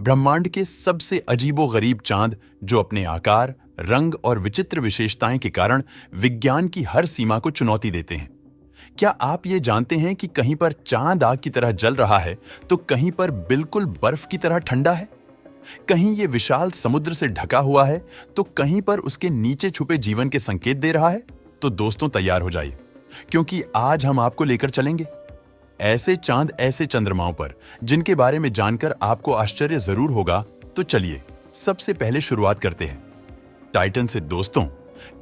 ब्रह्मांड के सबसे अजीबोगरीब चांद जो अपने आकार, रंग और विचित्र विशेषताएं के कारण विज्ञान की हर सीमा को चुनौती देते हैं। क्या आप ये जानते हैं कि कहीं पर चांद आग की तरह जल रहा है तो कहीं पर बिल्कुल बर्फ की तरह ठंडा है? कहीं ये विशाल समुद्र से ढका हुआ है तो कहीं पर उसके नीचे छुपे जीवन के संकेत दे रहा है। तो दोस्तों तैयार हो जाइए, क्योंकि आज हम आपको लेकर चलेंगे ऐसे चांद, ऐसे चंद्रमाओं पर जिनके बारे में जानकर आपको आश्चर्य जरूर होगा। तो चलिए सबसे पहले शुरुआत करते हैं टाइटन से। दोस्तों,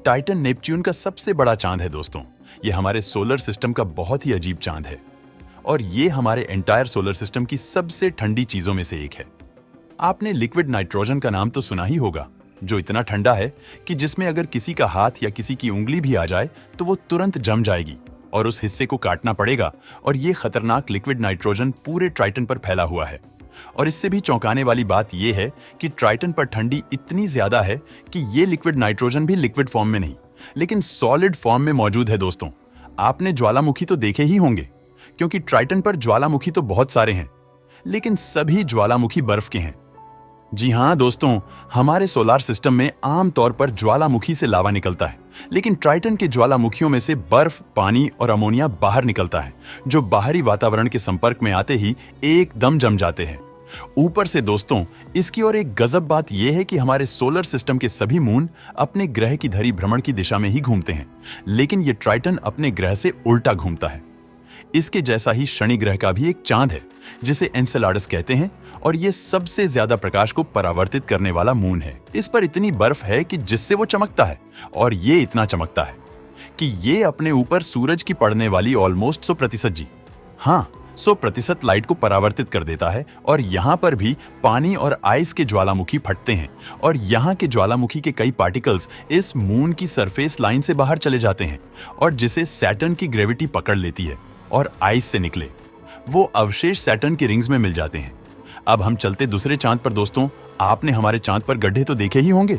टाइटन नेपच्यून का सबसे बड़ा चांद है। दोस्तों, ये हमारे सोलर सिस्टम का बहुत ही अजीब चांद है और ये हमारे एंटायर सोलर सिस्टम की सबसे ठंडी चीजों में से एक है। आपने लिक्विड नाइट्रोजन का नाम तो सुना ही होगा, जो इतना ठंडा है कि जिसमें अगर किसी का हाथ या किसी की उंगली भी आ जाए तो वो तुरंत जम जाएगी और उस हिस्से को काटना पड़ेगा। और ये खतरनाक लिक्विड नाइट्रोजन पूरे ट्राइटन पर फैला हुआ है। और इससे भी चौंकाने वाली बात यह है कि ट्राइटन पर ठंडी इतनी ज्यादा है कि ये लिक्विड नाइट्रोजन भी लिक्विड फॉर्म में नहीं, लेकिन सॉलिड फॉर्म में मौजूद है। दोस्तों, आपने ज्वालामुखी तो देखे ही होंगे, क्योंकि ट्राइटन पर ज्वालामुखी तो बहुत सारे हैं, लेकिन सभी ज्वालामुखी बर्फ के हैं। जी हाँ दोस्तों, हमारे सोलार सिस्टम में आमतौर पर ज्वालामुखी से लावा निकलता है, लेकिन ट्राइटन के ज्वालामुखियों में से बर्फ, पानी और अमोनिया बाहर निकलता है, जो बाहरी वातावरण के संपर्क में आते ही एकदम जम जाते हैं। ऊपर से दोस्तों, इसकी और एक गजब बात यह है कि हमारे सोलर सिस्टम के सभी मून अपने ग्रह की धरी भ्रमण की दिशा में ही घूमते हैं, लेकिन ये ट्राइटन अपने ग्रह से उल्टा घूमता है। इसके जैसा ही शनि ग्रह का भी एक चांद है जिसे एनसेलाडस कहते हैं, और ये सबसे ज्यादा प्रकाश को परावर्तित करने वाला मून है। इस पर इतनी बर्फ है कि जिससे वो चमकता है, और ये इतना चमकता है कि ये अपने ऊपर सूरज की पड़ने वाली ऑलमोस्ट 100% जी हाँ 100% लाइट को परावर्तित कर देता है। और यहाँ पर भी पानी और आइस के ज्वालामुखी फटते हैं, और यहाँ के ज्वालामुखी के कई पार्टिकल्स इस मून की सरफेस लाइन से बाहर चले जाते हैं, और जिसे सैटर्न की ग्रेविटी पकड़ लेती है और आइस से निकले वो अवशेष सैटर्न की रिंग्स में मिल जाते हैं। अब हम चलते दूसरे चांद पर। दोस्तों, आपने हमारे चांद पर गड्ढे तो देखे ही होंगे।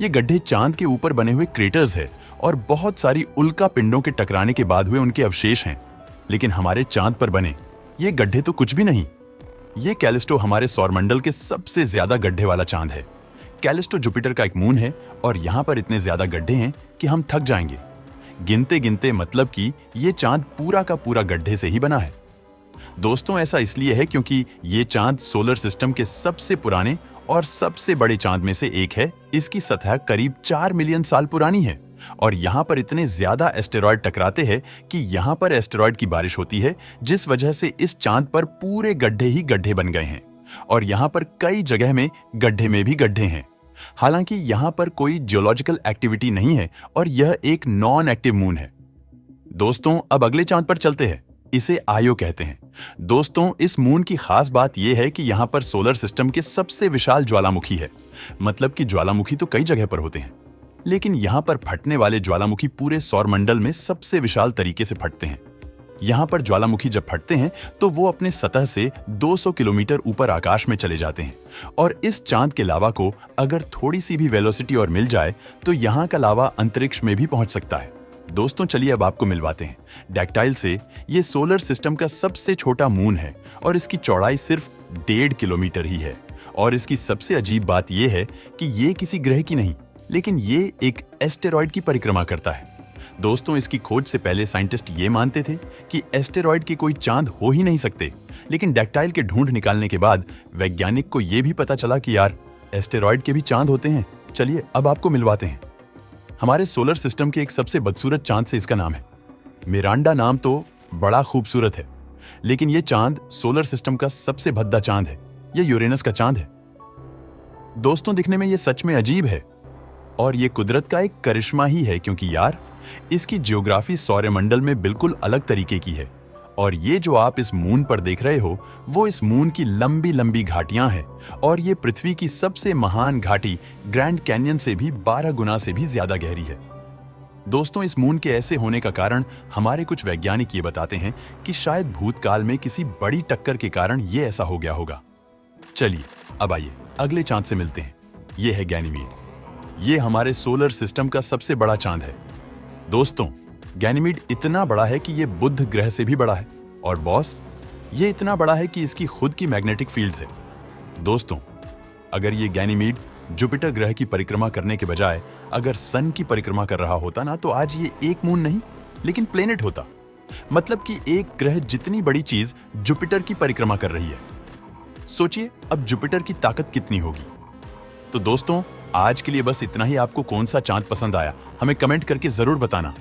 ये गड्ढे चांद के ऊपर बने हुए क्रेटर्स हैं और बहुत सारी उल्का पिंडों के टकराने के बाद हुए उनके अवशेष हैं। लेकिन हमारे चांद पर बने ये गड्ढे तो कुछ भी नहीं। ये कैलिस्टो हमारे सौरमंडल के सबसे ज्यादा गड्ढे वाला चांद है। कैलिस्टो जुपिटर का एक मून है और यहाँ पर इतने ज्यादा गड्ढे हैं कि हम थक जाएंगे गिनते गिनते, मतलब कि ये चांद पूरा का पूरा गड्ढे से ही बना है। दोस्तों, ऐसा इसलिए है क्योंकि ये चांद सोलर सिस्टम के सबसे पुराने और सबसे बड़े चांद में से एक है। इसकी सतह करीब 4 मिलियन साल पुरानी है और यहाँ पर इतने ज्यादा एस्टेरॉयड टकराते हैं कि यहाँ पर एस्टेरॉयड की बारिश होती है, जिस वजह से इस चांद पर पूरे गड्ढे ही गड्ढे बन गए हैं। और यहाँ पर कई जगह में गड्ढे में भी गड्ढे हैं। हालांकि यहाँ पर कोई जियोलॉजिकल एक्टिविटी नहीं है और यह एक नॉन एक्टिव मून है। दोस्तों, अब अगले चांद पर चलते हैं। इसे आयो कहते हैं। दोस्तों, इस मून की खास बात यह है कि यहाँ पर सोलर सिस्टम के सबसे विशाल ज्वालामुखी है। मतलब कि ज्वालामुखी तो कई जगह पर होते हैं, लेकिन यहाँ पर फटने वाले ज्वालामुखी पूरे सौरमंडल में सबसे विशाल तरीके से फटते हैं। यहाँ पर ज्वालामुखी जब फटते हैं तो वो अपने सतह से 200 किलोमीटर ऊपर आकाश में चले जाते हैं, और इस चांद के लावा को अगर थोड़ी सी भी वेलोसिटी और मिल जाए तो यहाँ का लावा अंतरिक्ष में भी पहुंच सकता है। दोस्तों, चलिए अब आपको मिलवाते हैं डैक्टाइल से। ये सोलर सिस्टम का सबसे छोटा मून है और इसकी चौड़ाई सिर्फ 1.5 किलोमीटर ही है। और इसकी सबसे अजीब बात यह है कि ये किसी ग्रह की नहीं, लेकिन ये एक एस्टेरॉयड की परिक्रमा करता है। दोस्तों, इसकी खोज से पहले साइंटिस्ट ये मानते थे कि एस्टेरॉयड के कोई चांद हो ही नहीं सकते, लेकिन डैक्टाइल के ढूंढ निकालने के बाद वैज्ञानिक को यह भी पता चला कि यार, एस्टेरॉयड के भी चांद होते हैं। चलिए अब आपको मिलवाते हैं हमारे सोलर सिस्टम के एक सबसे बदसूरत चांद से। इसका नाम है मिरांडा। नाम तो बड़ा खूबसूरत है, लेकिन यह चांद सोलर सिस्टम का सबसे भद्दा चांद है। यह यूरेनस का चांद है। दोस्तों, दिखने में यह सच में अजीब है और यह कुदरत का एक करिश्मा ही है, क्योंकि यार, इसकी ज्योग्राफी सौरमंडल में बिल्कुल अलग तरीके की है। और ये जो आप इस मून पर देख रहे हो, वो इस मून की लंबी लंबी घाटियां हैं, और ये पृथ्वी की सबसे महान घाटी ग्रैंड कैन्यन से भी 12 गुना से भी ज्यादा गहरी है। दोस्तों, इस मून के ऐसे होने का कारण हमारे कुछ वैज्ञानिक ये बताते हैं कि शायद भूतकाल में किसी बड़ी टक्कर के कारण ये ऐसा हो गया होगा। चलिए अब आइए अगले चांद से मिलते हैं। ये है गैनीमीड। ये हमारे सोलर सिस्टम का सबसे बड़ा चांद है। दोस्तों, गैनीमीड इतना बड़ा है कि ये बुध ग्रह से भी बड़ा है, और बॉस, ये इतना बड़ा है कि इसकी खुद की मैग्नेटिक फील्ड्स है। दोस्तों, अगर ये गैनीमीड जुपिटर ग्रह की परिक्रमा करने के बजाय अगर सन की परिक्रमा कर रहा होता ना, तो आज ये एक मून नहीं लेकिन प्लेनेट होता। मतलब कि एक ग्रह जितनी बड़ी चीज जुपिटर की परिक्रमा कर रही है। सोचिए अब जुपिटर की ताकत कितनी होगी। तो दोस्तों, आज के लिए बस इतना ही। आपको कौन सा चांद पसंद आया, हमें कमेंट करके जरूर बताना।